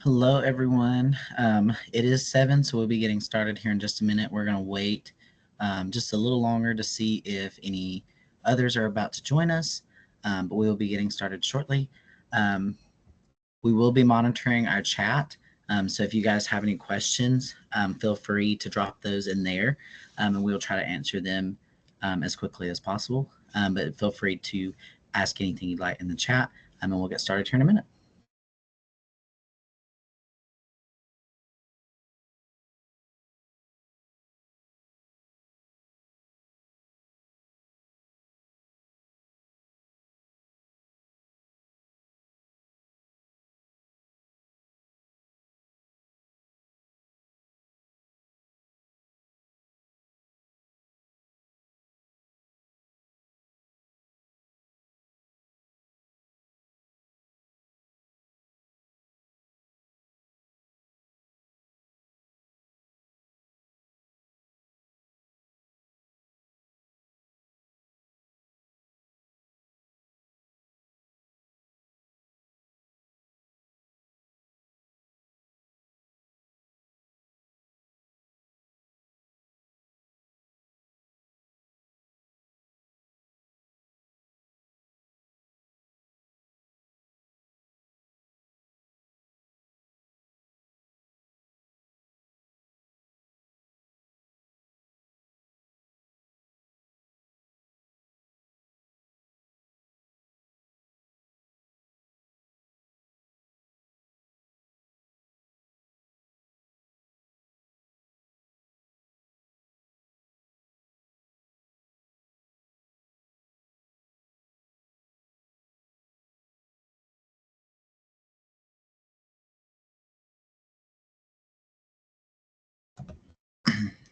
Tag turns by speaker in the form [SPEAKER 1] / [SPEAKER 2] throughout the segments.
[SPEAKER 1] Hello, everyone. It is 7, so we'll be getting started here in just a minute. We're going to wait just a little longer to see if any others are about to join us, but we will be getting started shortly. We will be monitoring our chat, so if you guys have any questions, feel free to drop those in there, and we'll try to answer them as quickly as possible. But feel free to ask anything you'd like in the chat. and we'll get started here in a minute.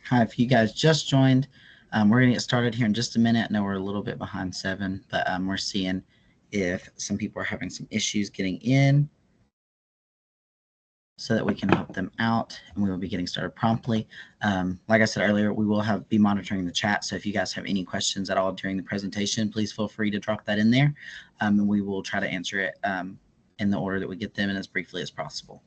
[SPEAKER 1] Hi, if you guys just joined, we're going to get started here in just a minute. I know we're a little bit behind 7, but we're seeing if some people are having some issues getting in so that we can help them out, and we will be getting started promptly. Like I said earlier, we will be monitoring the chat, so if you guys have any questions at all during the presentation, please feel free to drop that in there, and we will try to answer it in the order that we get them and as briefly as possible.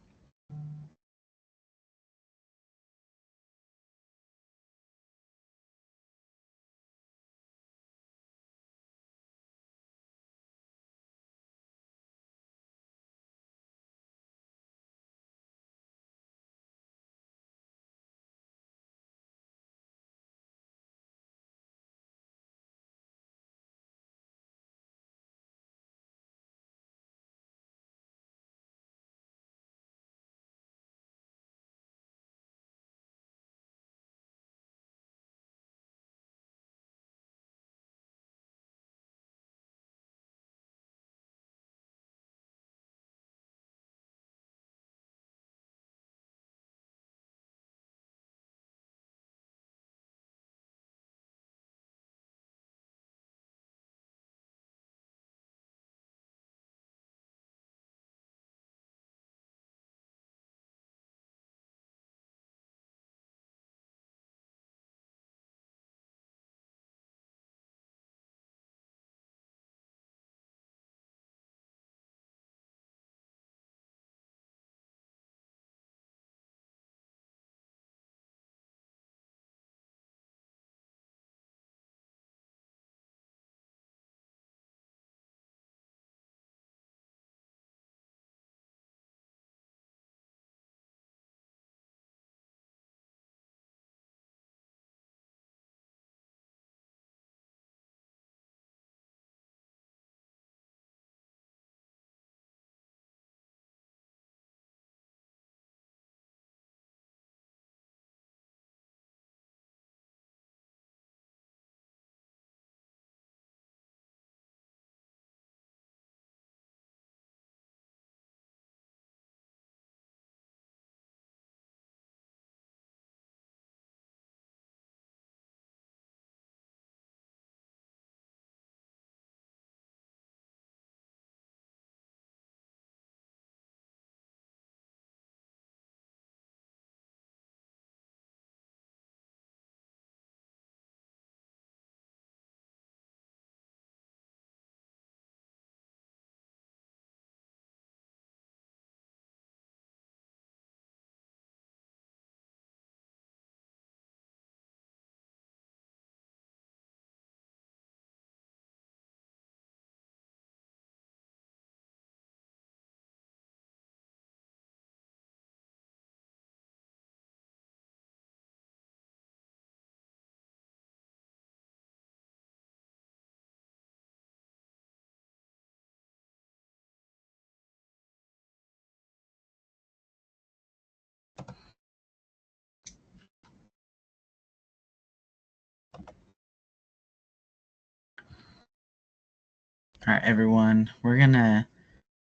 [SPEAKER 1] All right, everyone, we're going to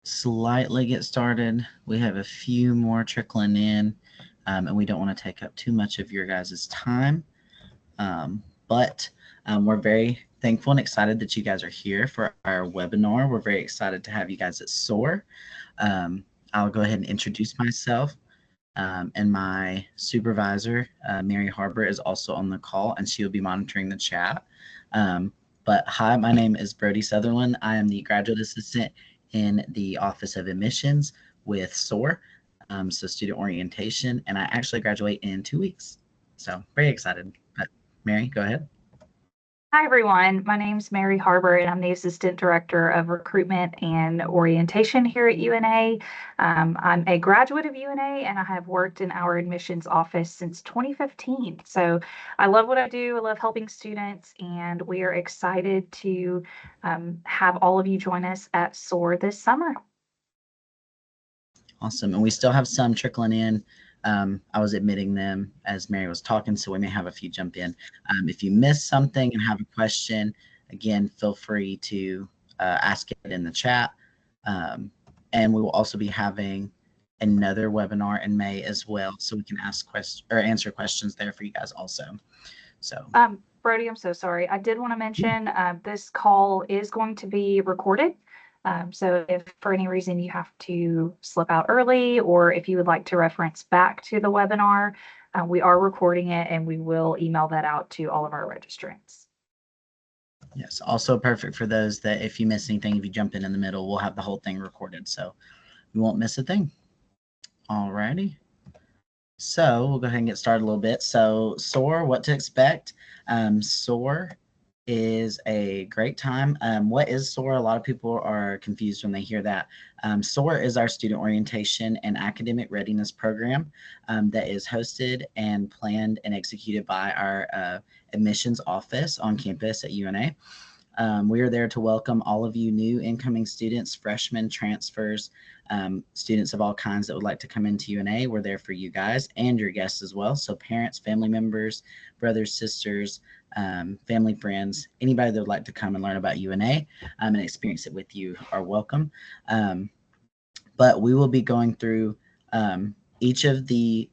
[SPEAKER 1] slightly get started. We have a few more trickling in, and we don't want to take up too much of your guys' time. But we're very thankful and excited that you guys are here for our webinar. We're very excited to have you guys at SOAR. I'll go ahead and introduce myself. And my supervisor, Mary Harbor, is also on the call, and she will be monitoring the chat. But hi, my name is Brody Sutherland. I am the graduate assistant in the Office of Admissions with SOAR, so student orientation, and I actually graduate in 2 weeks. So very excited. But Mary, go ahead.
[SPEAKER 2] Hi, everyone. My name is Mary Harbor, and I'm the Assistant Director of Recruitment and Orientation here at UNA. I'm a graduate of UNA, and I have worked in our admissions office since 2015. So I love what I do. I love helping students, and we are excited to have all of you join us at SOAR this summer.
[SPEAKER 1] Awesome. And we still have some trickling in. I was admitting them as Mary was talking, so we may have a few jump in. If you missed something and have a question, again, feel free to ask it in the chat. And we will also be having another webinar in May as well, so we can ask questions or answer questions there for you guys also. So,
[SPEAKER 2] Brody, I'm so sorry. I did want to mention this call is going to be recorded. So if for any reason you have to slip out early, or if you would like to reference back to the webinar, we are recording it and we will email that out to all of our registrants.
[SPEAKER 1] Yes, also perfect for those that if you miss anything, if you jump in the middle, we'll have the whole thing recorded, so you won't miss a thing. All righty. So we'll go ahead and get started a little bit. So SOAR, what to expect? SOAR is a great time. What is SOAR? A lot of people are confused when they hear that. SOAR is our student orientation and academic readiness program that is hosted and planned and executed by our admissions office on campus at UNA. We are there to welcome all of you new incoming students, freshmen, transfers, students of all kinds that would like to come into UNA. We're there for you guys and your guests as well. So parents, family members, brothers, sisters, family, friends, anybody that would like to come and learn about UNA and experience it with you are welcome. But we will be going through each of the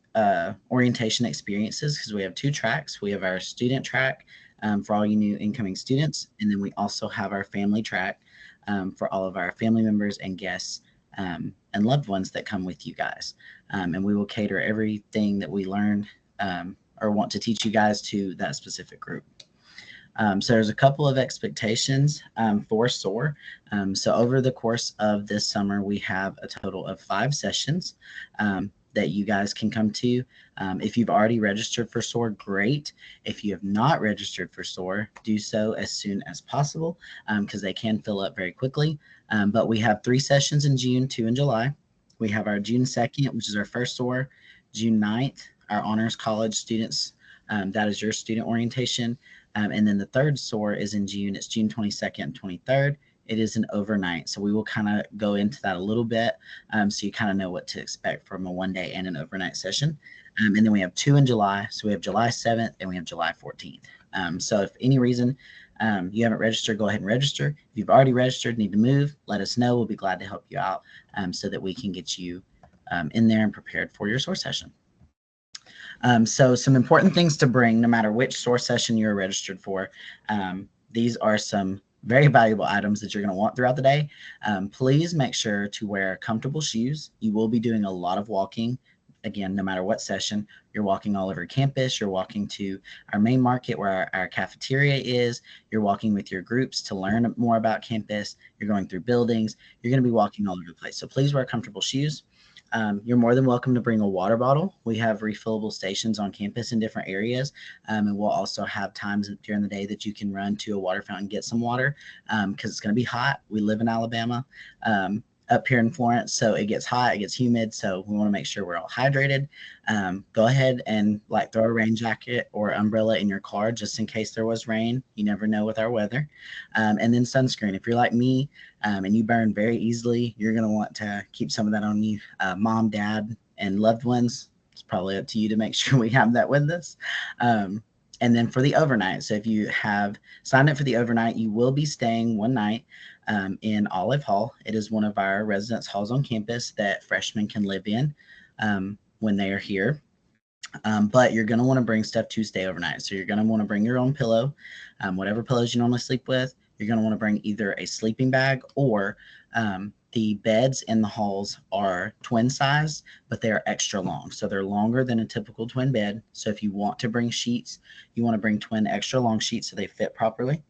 [SPEAKER 1] orientation experiences because we have 2 tracks. We have our student track for all you new incoming students, and then we also have our family track for all of our family members and guests and loved ones that come with you guys. And we will cater everything that we learn or want to teach you guys to that specific group. So there's a couple of expectations for SOAR. So over the course of this summer, we have a total of 5 sessions that you guys can come to. If you've already registered for SOAR, great. If you have not registered for SOAR, do so as soon as possible because they can fill up very quickly. But we have 3 sessions in June, 2 in July. We have our June 2nd, which is our first SOAR, June 9th, our honors college students. That is your student orientation. And then the third SOAR is in June. It's June 22nd and 23rd. It is an overnight. So we will kind of go into that a little bit so you kind of know what to expect from a 1-day and an overnight session. And then we have 2 in July. So we have July 7th and we have July 14th. So if any reason you haven't registered, go ahead and register. If you've already registered, need to move, let us know. We'll be glad to help you out so that we can get you in there and prepared for your SOAR session. So some important things to bring no matter which SOAR session you're registered for. These are some very valuable items that you're going to want throughout the day. Please make sure to wear comfortable shoes. You will be doing a lot of walking. Again, no matter what session, you're walking all over campus. You're walking to our main market where our cafeteria is. You're walking with your groups to learn more about campus. You're going through buildings. You're going to be walking all over the place. So please wear comfortable shoes. You're more than welcome to bring a water bottle. We have refillable stations on campus in different areas, and we'll also have times during the day that you can run to a water fountain and get some water because it's going to be hot. We live in Alabama up here in Florence, so it gets hot, it gets humid, so we want to make sure we're all hydrated. Go ahead and throw a rain jacket or umbrella in your car just in case there was rain. You never know with our weather. And then sunscreen. If you're like me and you burn very easily, you're going to want to keep some of that on you. Mom, dad, and loved ones, it's probably up to you to make sure we have that with us. And then for the overnight, so if you have signed up for the overnight, you will be staying 1 night. in Olive Hall. It is one of our residence halls on campus that freshmen can live in when they are here. But you're going to want to bring stuff to stay overnight. So you're going to want to bring your own pillow, whatever pillows you normally sleep with. You're going to want to bring either a sleeping bag or the beds in the halls are twin size, but they are extra long. So they're longer than a typical twin bed. So if you want to bring sheets, you want to bring twin extra long sheets so they fit properly.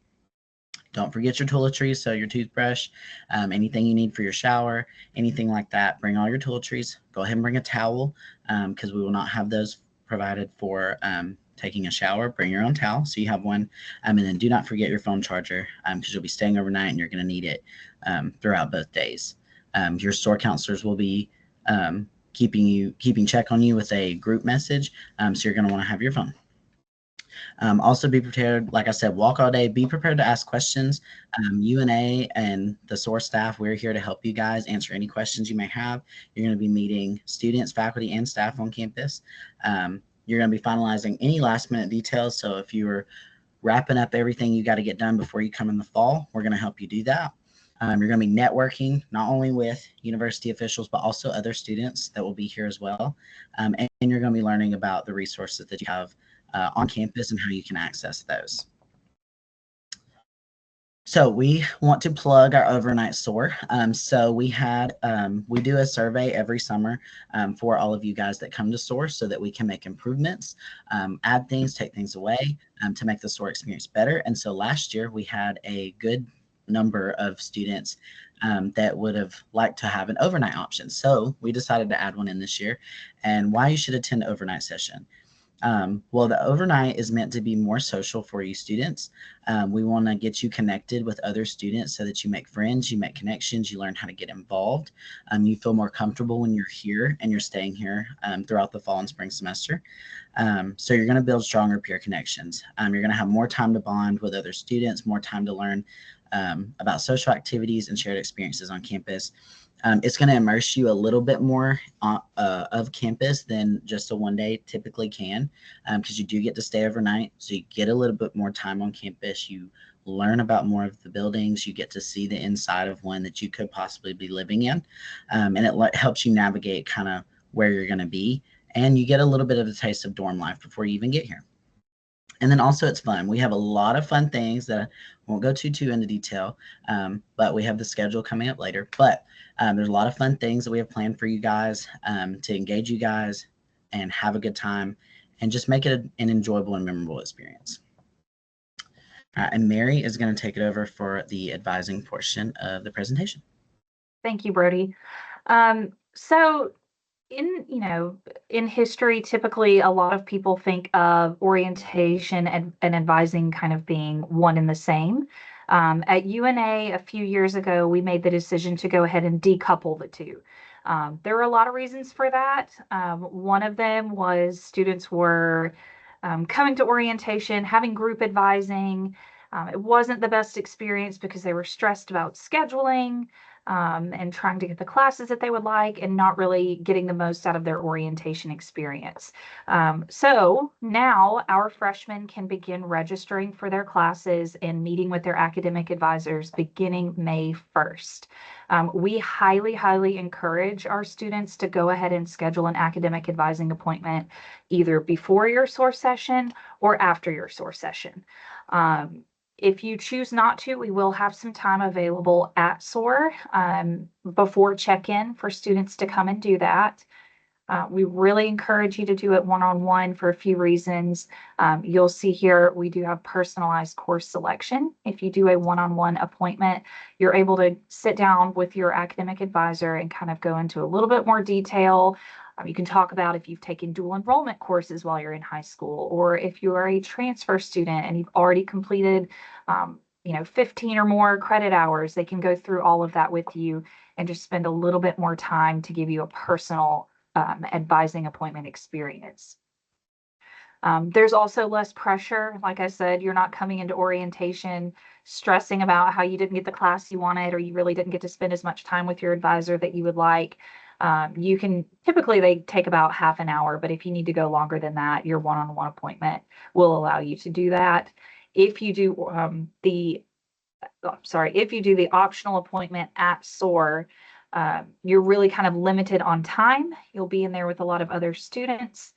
[SPEAKER 1] Don't forget your toiletries, so your toothbrush, anything you need for your shower, anything like that. Bring all your toiletries. Go ahead and bring a towel because we will not have those provided for taking a shower. Bring your own towel so you have one. And then do not forget your phone charger because you'll be staying overnight and you're going to need it throughout both days. Your SOAR counselors will be keeping check on you with a group message, so you're going to want to have your phone. Also be prepared, like I said, walk all day. Be prepared to ask questions. UNA and the SOAR staff, we're here to help you guys answer any questions you may have. You're going to be meeting students, faculty, and staff on campus. You're going to be finalizing any last minute details. So if you're wrapping up everything you got to get done before you come in the fall, we're going to help you do that. You're going to be networking not only with university officials, but also other students that will be here as well. And you're going to be learning about the resources that you have on campus and how you can access those. So we want to plug our overnight SOAR. So we do a survey every summer for all of you guys that come to SOAR so that we can make improvements, add things, take things away to make the SOAR experience better. And so last year we had a good number of students that would have liked to have an overnight option. So we decided to add one in this year, and why you should attend an overnight session. Well, the overnight is meant to be more social for you students. We want to get you connected with other students so that you make friends, you make connections, you learn how to get involved. You feel more comfortable when you're here and you're staying here throughout the fall and spring semester. So you're going to build stronger peer connections. You're going to have more time to bond with other students, more time to learn about social activities and shared experiences on campus. It's going to immerse you a little bit more of campus than just a one day typically can, because you do get to stay overnight. So you get a little bit more time on campus. You learn about more of the buildings. You get to see the inside of one that you could possibly be living in. And it helps you navigate kind of where you're going to be. And you get a little bit of a taste of dorm life before you even get here. And then also it's fun. We have a lot of fun things that I won't go too into detail, but we have the schedule coming up later. But there's a lot of fun things that we have planned for you guys to engage you guys and have a good time and just make it an enjoyable and memorable experience. And Mary is going to take it over for the advising portion of the presentation.
[SPEAKER 2] Thank you, Brody. So in history, typically a lot of people think of orientation and advising kind of being one and the same. At UNA a few years ago, we made the decision to go ahead and decouple the two. There were a lot of reasons for that. One of them was students were coming to orientation, having group advising. It wasn't the best experience because they were stressed about scheduling and trying to get the classes that they would like and not really getting the most out of their orientation experience. So now our freshmen can begin registering for their classes and meeting with their academic advisors beginning May 1st. We highly encourage our students to go ahead and schedule an academic advising appointment either before your SOAR session or after your SOAR session. If you choose not to, we will have some time available at SOAR before check-in for students to come and do that. We really encourage you to do it one-on-one for a few reasons. You'll see here we do have personalized course selection. If you do a one-on-one appointment, you're able to sit down with your academic advisor and kind of go into a little bit more detail. You can talk about if you've taken dual enrollment courses while you're in high school, or if you are a transfer student and you've already completed 15 or more credit hours. They can go through all of that with you and just spend a little bit more time to give you a personal advising appointment experience. There's also less pressure. Like I said, you're not coming into orientation stressing about how you didn't get the class you wanted, or you really didn't get to spend as much time with your advisor that you would like. You can typically they take about half an hour, but if you need to go longer than that, your one-on-one appointment will allow you to do that. If you do the if you do the optional appointment at SOAR, you're really kind of limited on time. You'll be in there with a lot of other students.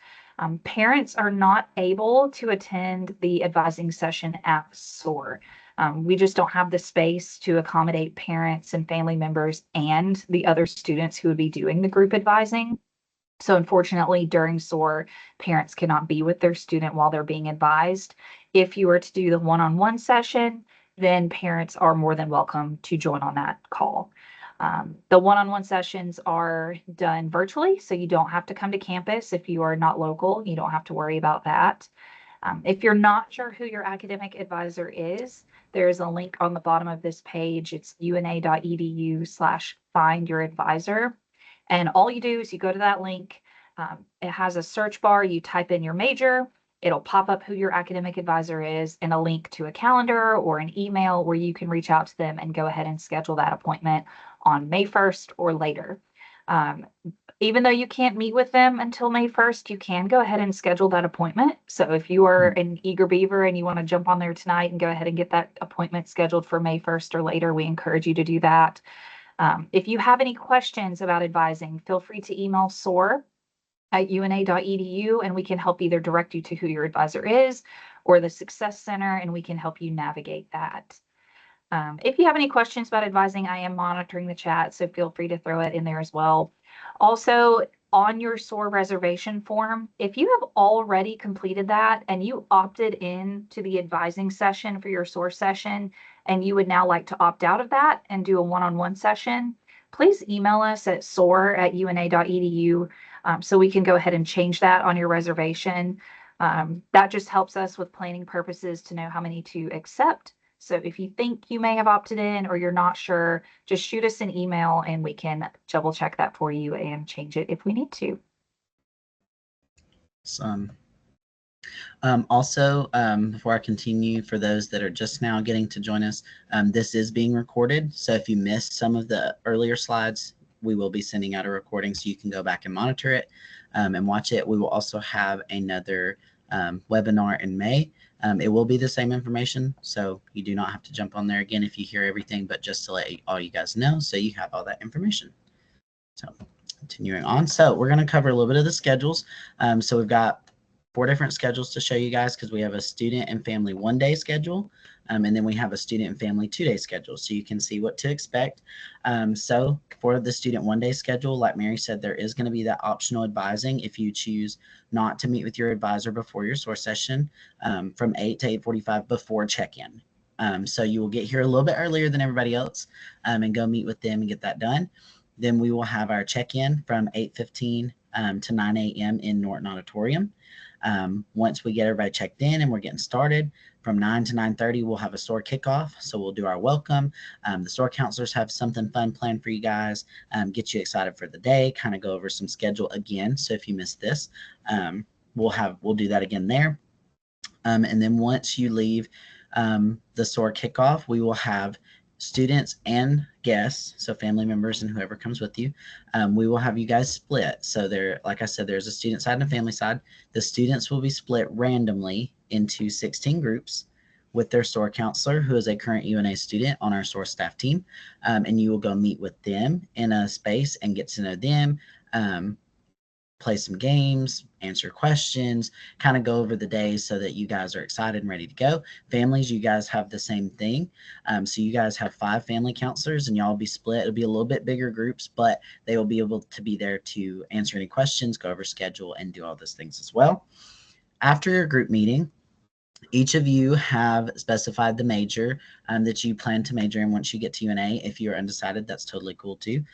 [SPEAKER 2] Parents are not able to attend the advising session at SOAR. We just don't have the space to accommodate parents and family members and the other students who would be doing the group advising. So unfortunately, during SOAR, parents cannot be with their student while they're being advised. If you were to do the one-on-one session, then parents are more than welcome to join on that call. The one-on-one sessions are done virtually, so you don't have to come to campus. If you are not local, you don't have to worry about that. If you're not sure who your academic advisor is, there's a link on the bottom of this page. It's una.edu/find-your-advisor. And all you do is you go to that link. It has a search bar. You type in your major. It'll pop up who your academic advisor is and a link to a calendar or an email where you can reach out to them and go ahead and schedule that appointment on May 1st or later. Even though you can't meet with them until May 1st, you can go ahead and schedule that appointment. So if you are an eager beaver and you want to jump on there tonight and go ahead and get that appointment scheduled for May 1st or later, we encourage you to do that. If you have any questions about advising, feel free to email soar@una.edu and we can help either direct you to who your advisor is or the Success Center, and we can help you navigate that. If you have any questions about advising, I am monitoring the chat, so feel free to throw it in there as well. Also, on your SOAR reservation form, if you have already completed that and you opted in to the advising session for your SOAR session, and you would now like to opt out of that and do a one-on-one session, please email us at soar@una.edu so we can go ahead and change that on your reservation. That just helps us with planning purposes to know how many to accept. So if you think you may have opted in or you're not sure, just shoot us an email and we can double check that for you and change it if we need to.
[SPEAKER 1] Also, before I continue, for those that are just now getting to join us, this is being recorded. So if you missed some of the earlier slides, we will be sending out a recording so you can go back and monitor it and watch it. We will also have another webinar in May. It will be the same information, so you do not have to jump on there again if you hear everything, but just to let all you guys know so you have all that information. So continuing on. So we're going to cover a little bit of the schedules. So we've got 4 different schedules to show you guys because we have a student and family 1-day schedule, and then we have a student and family 2-day schedule, so you can see what to expect. So for the student 1-day schedule, like Mary said, there is going to be that optional advising if you choose not to meet with your advisor before your SOAR session from 8 to 8:45 before check-in. So you will get here a little bit earlier than everybody else and go meet with them and get that done. Then we will have our check-in from 8:15 to 9 a.m. in Norton Auditorium. Once we get everybody checked in and we're getting started, from 9 to 9:30, we'll have a SOAR kickoff. So we'll do our welcome. The SOAR counselors have something fun planned for you guys, get you excited for the day, kind of go over some schedule again. So if you missed this, we'll do that again there. And then once you leave the SOAR kickoff, we will have students and guests, so family members and whoever comes with you. We will have you guys split. So there, like I said, there's a student side and a family side. The students will be split randomly into 16 groups with their SOAR counselor, who is a current UNA student on our SOAR staff team. And you will go meet with them in a space and get to know them, play some games, answer questions, kind of go over the days so that you guys are excited and ready to go. Families, you guys have the same thing. So you guys have 5 family counselors and y'all will be split. It'll be a little bit bigger groups, but they will be able to be there to answer any questions, go over schedule, and do all those things as well. After your group meeting, each of you have specified the major that you plan to major in once you get to UNA. If you're undecided, that's totally cool too.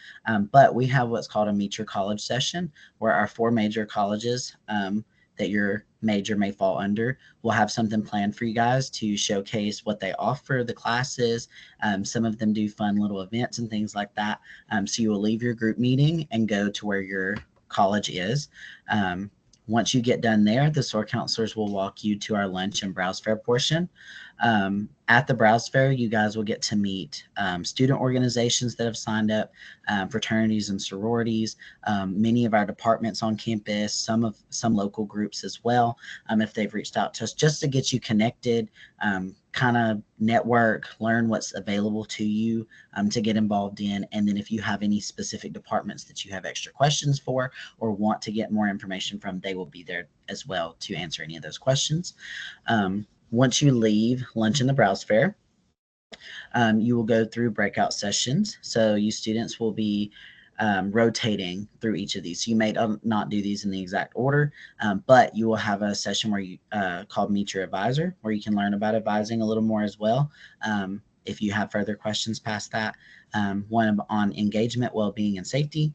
[SPEAKER 1] But we have what's called a Meet Your College session, where our 4 major colleges that your major may fall under will have something planned for you guys to showcase what they offer, the classes. Some of them do fun little events and things like that. So you will leave your group meeting and go to where your college is. Once you get done there, the SOAR counselors will walk you to our lunch and browse fair portion. At the Browse Fair, you guys will get to meet student organizations that have signed up, fraternities and sororities, many of our departments on campus, some local groups as well, if they've reached out to us, just to get you connected, kind of network, learn what's available to you to get involved in. And then if you have any specific departments that you have extra questions for or want to get more information from, they will be there as well to answer any of those questions. Once you leave lunch in the Browse Fair, you will go through breakout sessions. So you students will be rotating through each of these. So you may not do these in the exact order, but you will have a session where you called Meet Your Advisor, where you can learn about advising a little more as well. If you have further questions past that, one on engagement, well-being, and safety,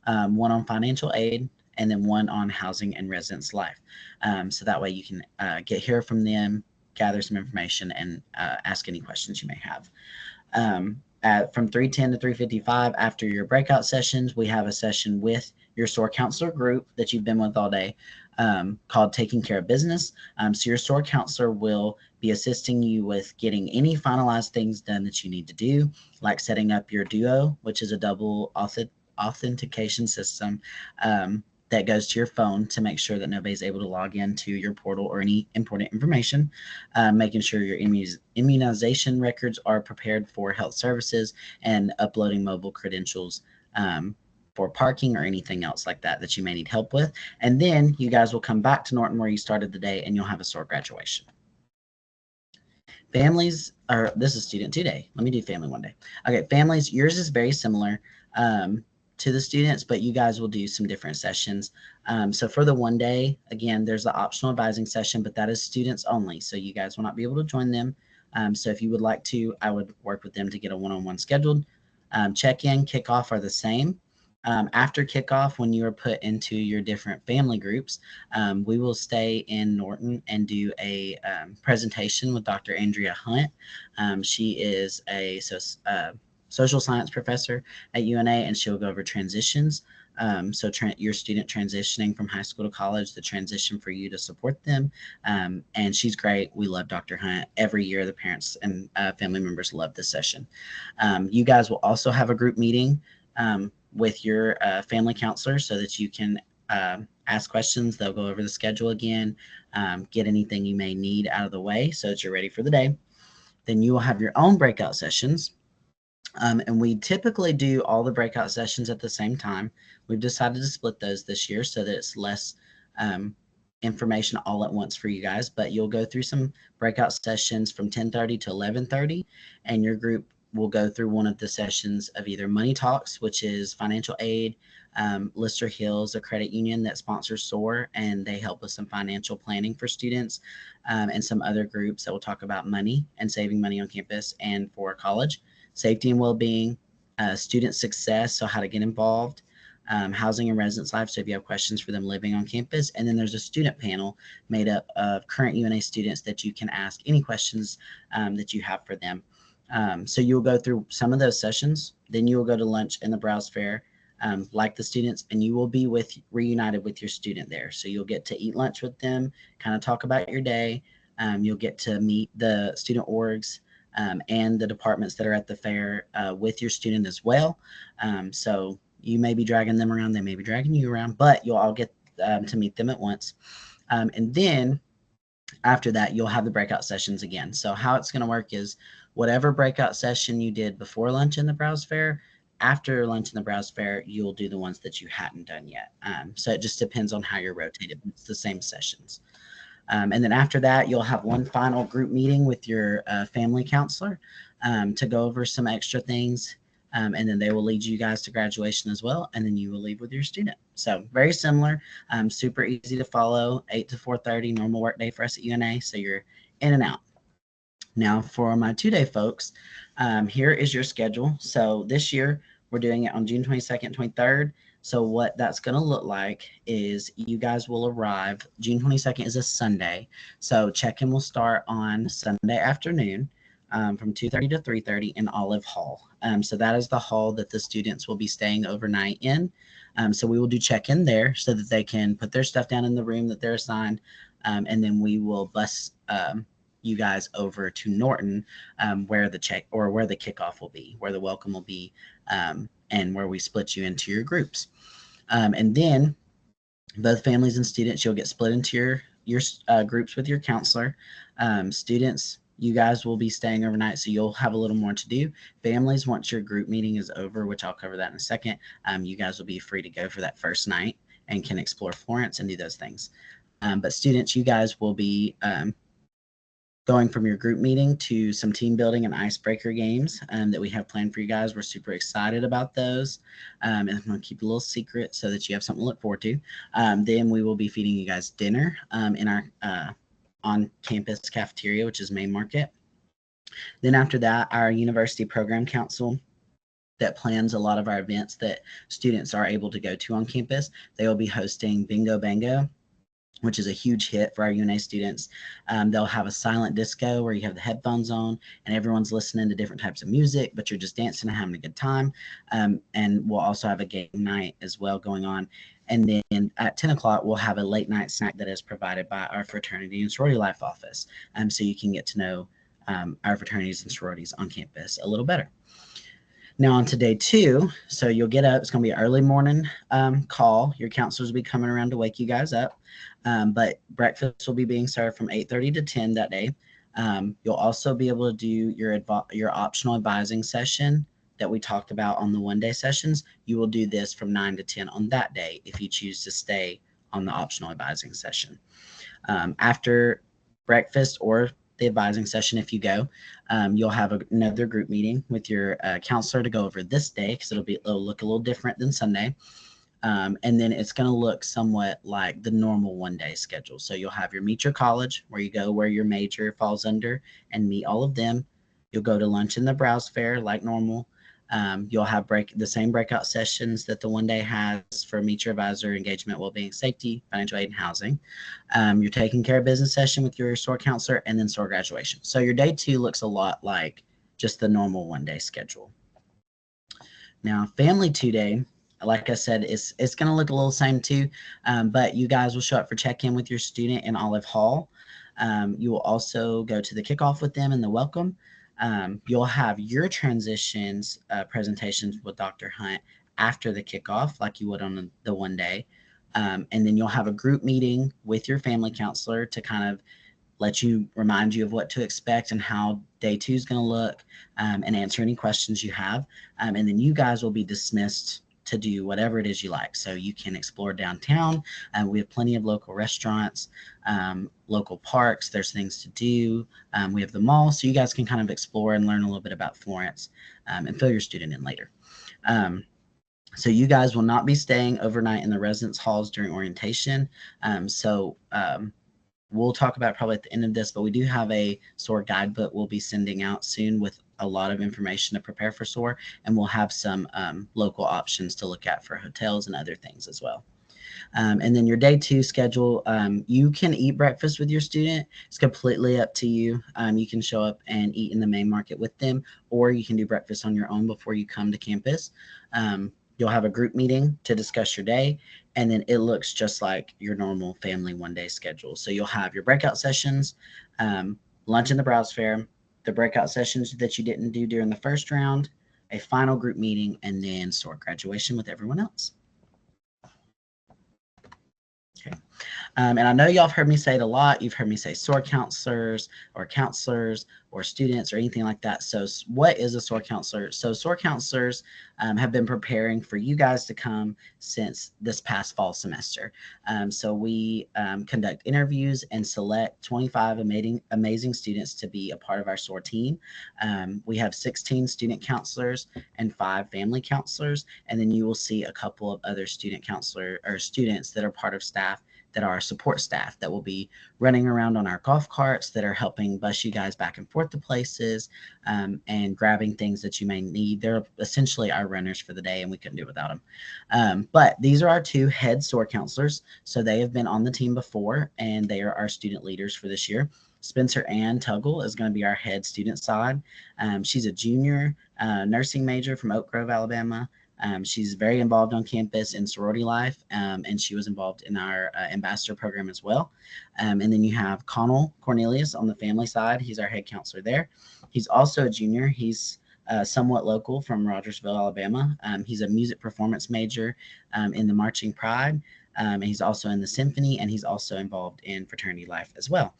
[SPEAKER 1] one on financial aid, and then one on housing and residence life. So that way you can hear from them, gather some information, and ask any questions you may have. From 3:10 to 3:55, after your breakout sessions, we have a session with your SOAR counselor group that you've been with all day, called Taking Care of Business. So your SOAR counselor will be assisting you with getting any finalized things done that you need to do, like setting up your Duo, which is a double authentication system that goes to your phone to make sure that nobody's able to log into your portal or any important information, making sure your immunization records are prepared for health services, and uploading mobile credentials for parking or anything else like that that you may need help with. And then you guys will come back to Norton where you started the day, and you'll have a SOAR graduation. Families are, this is student 2 day. Let me do family 1 day. Okay, families, yours is very similar to the students, but you guys will do some different sessions. So for the 1 day, again, there's the optional advising session, but that is students only. So you guys will not be able to join them. So if you would like to, I would work with them to get a one-on-one scheduled. Check-in, kickoff are the same. After kickoff, when you are put into your different family groups, we will stay in Norton and do a presentation with Dr. Andrea Hunt. She is a social science professor at UNA, and she'll go over transitions. Your student transitioning from high school to college, the transition for you to support them. And she's great. We love Dr. Hunt. Every year, the parents and family members love this session. You guys will also have a group meeting with your family counselor so that you can ask questions. They'll go over the schedule again, get anything you may need out of the way so that you're ready for the day. Then you will have your own breakout sessions. And we typically do all the breakout sessions at the same time. We've decided to split those this year so that it's less information all at once for you guys. But you'll go through some breakout sessions from 10:30 to 11:30, and your group will go through one of the sessions of either Money Talks, which is financial aid. Lister Hills, a credit union that sponsors SOAR, and they help with some financial planning for students, and some other groups that will talk about money and saving money on campus and for college. Safety and well-being, student success, so how to get involved, housing and residence life, so if you have questions for them living on campus. And then there's a student panel made up of current UNA students that you can ask any questions that you have for them. So you'll go through some of those sessions, then you will go to lunch in the Browse Fair, like the students, and you will be reunited with your student there. So you'll get to eat lunch with them, kind of talk about your day. You'll get to meet the student orgs and the departments that are at the fair with your student as well. So you may be dragging them around, they may be dragging you around, but you'll all get to meet them at once. And then after that, you'll have the breakout sessions again. So how it's going to work is whatever breakout session you did before lunch in the Browse Fair, after lunch in the Browse Fair, you'll do the ones that you hadn't done yet. So it just depends on how you're rotated. It's the same sessions. And then after that, you'll have one final group meeting with your family counselor to go over some extra things. And then they will lead you guys to graduation as well. And then you will leave with your student. So very similar, super easy to follow, 8 to 4:30, normal work day for us at UNA. So you're in and out. Now for my 2 day folks, here is your schedule. So this year we're doing it on June 22nd, 23rd. So what that's going to look like is you guys will arrive. June 22nd is a Sunday. So check-in will start on Sunday afternoon from 2:30 to 3:30 in Olive Hall. So that is the hall that the students will be staying overnight in. So we will do check-in there so that they can put their stuff down in the room that they're assigned. And then we will bus you guys over to Norton, where the kickoff will be, where the welcome will be, and where we split you into your groups. And then both families and students, you'll get split into your groups with your counselor. Students, you guys will be staying overnight, so you'll have a little more to do. Families, once your group meeting is over, which I'll cover that in a second, you guys will be free to go for that first night and can explore Florence and do those things. But students, you guys will be going from your group meeting to some team building and icebreaker games that we have planned for you guys. We're super excited about those. And I'm going to keep a little secret so that you have something to look forward to. Then we will be feeding you guys dinner in our on-campus cafeteria, which is Main Market. Then after that, our University Program Council that plans a lot of our events that students are able to go to on campus. They will be hosting Bingo Bango, which is a huge hit for our UNA students. They'll have a silent disco where you have the headphones on and everyone's listening to different types of music, but you're just dancing and having a good time. And we'll also have a game night as well going on. And then at 10 o'clock, we'll have a late night snack that is provided by our fraternity and sorority life office. So you can get to know our fraternities and sororities on campus a little better. Now on to day 2, so you'll get up. It's going to be an early morning call. Your counselors will be coming around to wake you guys up, but breakfast will be being served from 8:30 to 10 that day. You'll also be able to do your optional advising session that we talked about on the one-day sessions. You will do this from 9 to 10 on that day if you choose to stay on the optional advising session. After breakfast or the advising session, if you go, you'll have another group meeting with your counselor to go over this day because it'll look a little different than Sunday. And then it's going to look somewhat like the normal one-day schedule. So you'll have your Meet Your College, where you go where your major falls under and meet all of them. You'll go to lunch in the Browse Fair like normal. You'll have the same breakout sessions that the one day has for Meet Your Advisor, Engagement, Wellbeing, Safety, Financial Aid, and Housing. Your Taking Care of Business session with your SOAR counselor, and then SOAR graduation. So your day 2 looks a lot like just the normal one-day schedule. Now, Family 2-day, like I said, it's going to look a little same too, but you guys will show up for check-in with your student in Olive Hall. You will also go to the kickoff with them and the welcome. You'll have your transitions presentations with Dr. Hunt after the kickoff, like you would on the one day. And then you'll have a group meeting with your family counselor to kind of remind you of what to expect and how day 2 is going to look, and answer any questions you have. And then you guys will be dismissed to do whatever it is you like. So you can explore downtown. We have plenty of local restaurants, local parks. There's things to do. We have the mall. So you guys can kind of explore and learn a little bit about Florence, and fill your student in later. So you guys will not be staying overnight in the residence halls during orientation. We'll talk about it probably at the end of this, but we do have a SOAR guidebook we'll be sending out soon with a lot of information to prepare for SOAR, and we'll have some local options to look at for hotels and other things as well. And then your day 2 schedule, you can eat breakfast with your student. It's completely up to you. You can show up and eat in the Main Market with them, or you can do breakfast on your own before you come to campus. You'll have a group meeting to discuss your day, and then it looks just like your normal family one-day schedule. So you'll have your breakout sessions, lunch in the Browse Fair, the breakout sessions that you didn't do during the first round, a final group meeting, and then SOAR graduation with everyone else. Okay. And I know y'all have heard me say it a lot. You've heard me say SOAR counselors or students or anything like that. So what is a SOAR counselor? So SOAR counselors have been preparing for you guys to come since this past fall semester. So we conduct interviews and select 25 amazing students to be a part of our SOAR team. We have 16 student counselors and 5 family counselors. And then you will see a couple of other student counselor or students that are part of staff that are support staff that will be running around on our golf carts that are helping bus you guys back and forth to places, and grabbing things that you may need. They're essentially our runners for the day, and we couldn't do it without them. But these are our 2 head SOAR counselors. So they have been on the team before, and they are our student leaders for this year. Spencer Ann Tuggle is going to be our head student side. She's a junior nursing major from Oak Grove, Alabama. She's very involved on campus in sorority life, and she was involved in our ambassador program as well. And then you have Connell Cornelius on the family side. He's our head counselor there. He's also a junior. He's somewhat local from Rogersville, Alabama. He's a music performance major in the Marching Pride. He's also in the symphony, and he's also involved in fraternity life as well.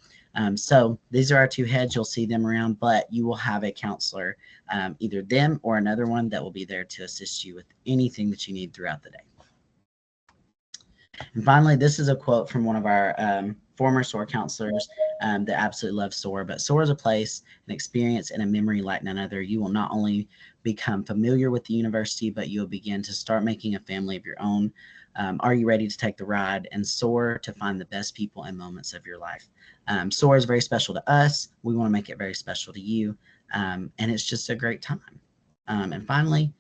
[SPEAKER 1] So these are our two heads. You'll see them around, but you will have a counselor, either them or another one that will be there to assist you with anything that you need throughout the day. And finally, this is a quote from one of our former SOAR counselors that absolutely loves SOAR. But SOAR is a place, an experience, and a memory like none other. You will not only become familiar with the university, but you'll begin to start making a family of your own. Are you ready to take the ride and soar to find the best people and moments of your life? SOAR is very special to us. We want to make it very special to you. And it's just a great time. And finally,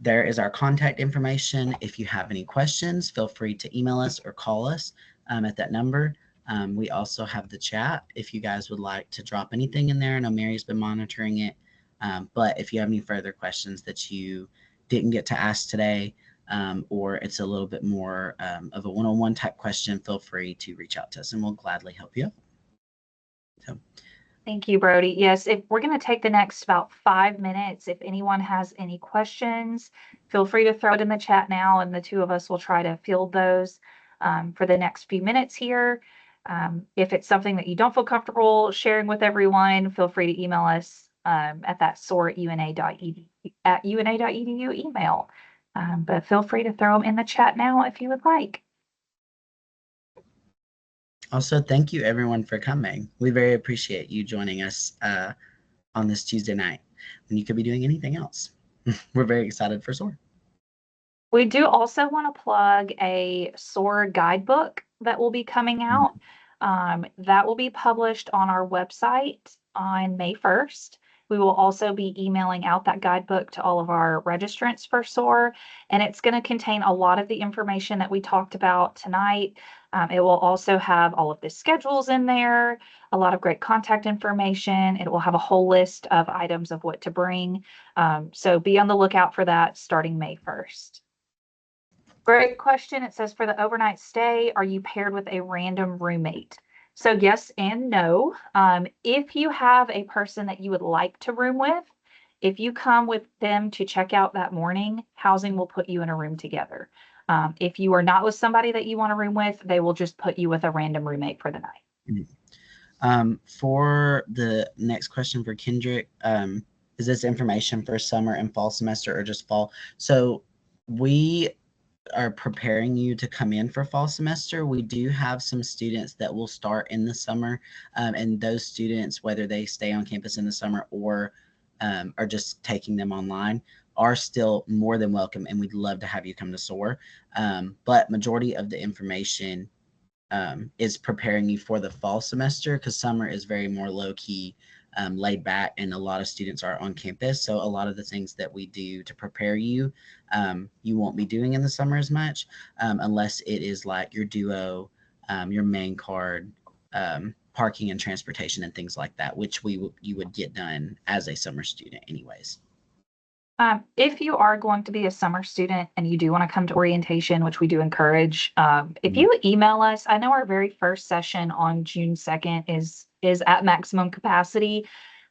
[SPEAKER 1] there is our contact information. If you have any questions, feel free to email us or call us at that number. We also have the chat if you guys would like to drop anything in there. I know Mary's been monitoring it. But if you have any further questions that you didn't get to ask today, or it's a little bit more of a one-on-one type question, feel free to reach out to us and we'll gladly help you out. So.
[SPEAKER 2] Thank you, Brody. Yes, if we're going to take the next about 5 minutes, if anyone has any questions, feel free to throw it in the chat now, and the two of us will try to field those for the next few minutes here. If it's something that you don't feel comfortable sharing with everyone, feel free to email us at that soar@una.edu email. But feel free to throw them in the chat now if you would like.
[SPEAKER 1] Also, thank you everyone for coming. We very appreciate you joining us on this Tuesday night when you could be doing anything else. We're very excited for SOAR.
[SPEAKER 2] We do also want to plug a SOAR guidebook that will be coming out. That will be published on our website on May 1st. We will also be emailing out that guidebook to all of our registrants for SOAR, and it's going to contain a lot of the information that we talked about tonight. It will also have all of the schedules in there, a lot of great contact information. It will have a whole list of items of what to bring. So be on the lookout for that starting May 1st. Great question. It says, for the overnight stay, are you paired with a random roommate? So yes and no. If you have a person that you would like to room with, if you come with them to check out that morning, housing will put you in a room together. If you are not with somebody that you want to room with, they will just put you with a random roommate for the night.
[SPEAKER 1] For the next question for Kendrick, is this information for summer and fall semester or just fall? So we are preparing you to come in for fall semester. We do have some students that will start in the summer, and those students, whether they stay on campus in the summer or are just taking them online, are still more than welcome, and we'd love to have you come to SOAR. But majority of the information is preparing you for the fall semester, because summer is very more low-key, laid back, and a lot of students are on campus. So a lot of the things that we do to prepare you, you won't be doing in the summer as much, unless it is like your duo, your main card, parking and transportation and things like that, which you would get done as a summer student anyways.
[SPEAKER 2] If you are going to be a summer student and you do want to come to orientation, which we do encourage, if you email us, I know our very first session on June 2nd is at maximum capacity,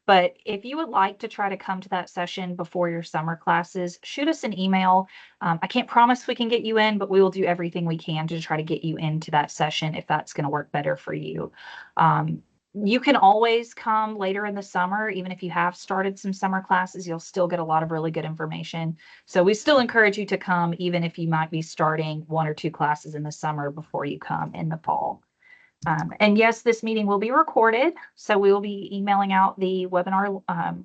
[SPEAKER 2] but if you would like to try to come to that session before your summer classes, shoot us an email. I can't promise we can get you in, but we will do everything we can to try to get you into that session if that's going to work better for you. You can always come later in the summer. Even if you have started some summer classes, you'll still get a lot of really good information. So we still encourage you to come, even if you might be starting 1 or 2 classes in the summer before you come in the fall. And yes, this meeting will be recorded. So we will be emailing out the webinar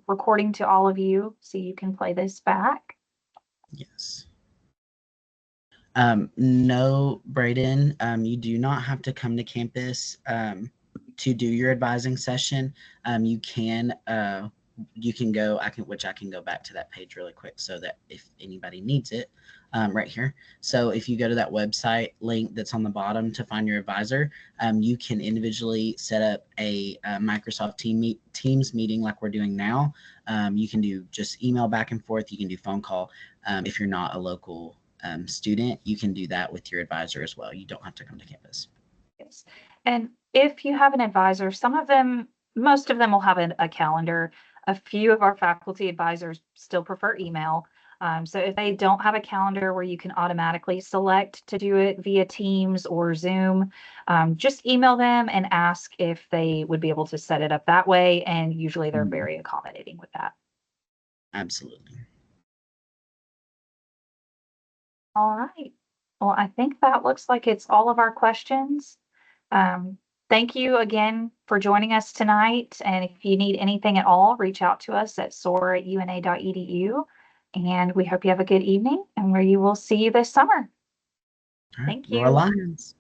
[SPEAKER 2] recording to all of you so you can play this back.
[SPEAKER 1] Yes. No, Braden, you do not have to come to campus to do your advising session. You can you can go, I can go back to that page really quick so that if anybody needs it, right here. So if you go to that website link that's on the bottom to find your advisor, you can individually set up a Microsoft Teams meeting like we're doing now. You can do just email back and forth. You can do phone call. If you're not a local student, you can do that with your advisor as well. You don't have to come to campus.
[SPEAKER 2] Yes. And if you have an advisor, most of them will have a calendar. A few of our faculty advisors still prefer email. So if they don't have a calendar where you can automatically select to do it via Teams or Zoom, just email them and ask if they would be able to set it up that way. And usually they're
[SPEAKER 1] Mhm.
[SPEAKER 2] very accommodating with that.
[SPEAKER 1] Absolutely.
[SPEAKER 2] All right. Well, I think that looks like it's all of our questions. Um, Thank you again for joining us tonight. And if you need anything at all, reach out to us at soar@una.edu. And we hope you have a good evening and where you will see you this summer.
[SPEAKER 1] All right.
[SPEAKER 2] Thank
[SPEAKER 1] Roar
[SPEAKER 2] you.
[SPEAKER 1] Lions.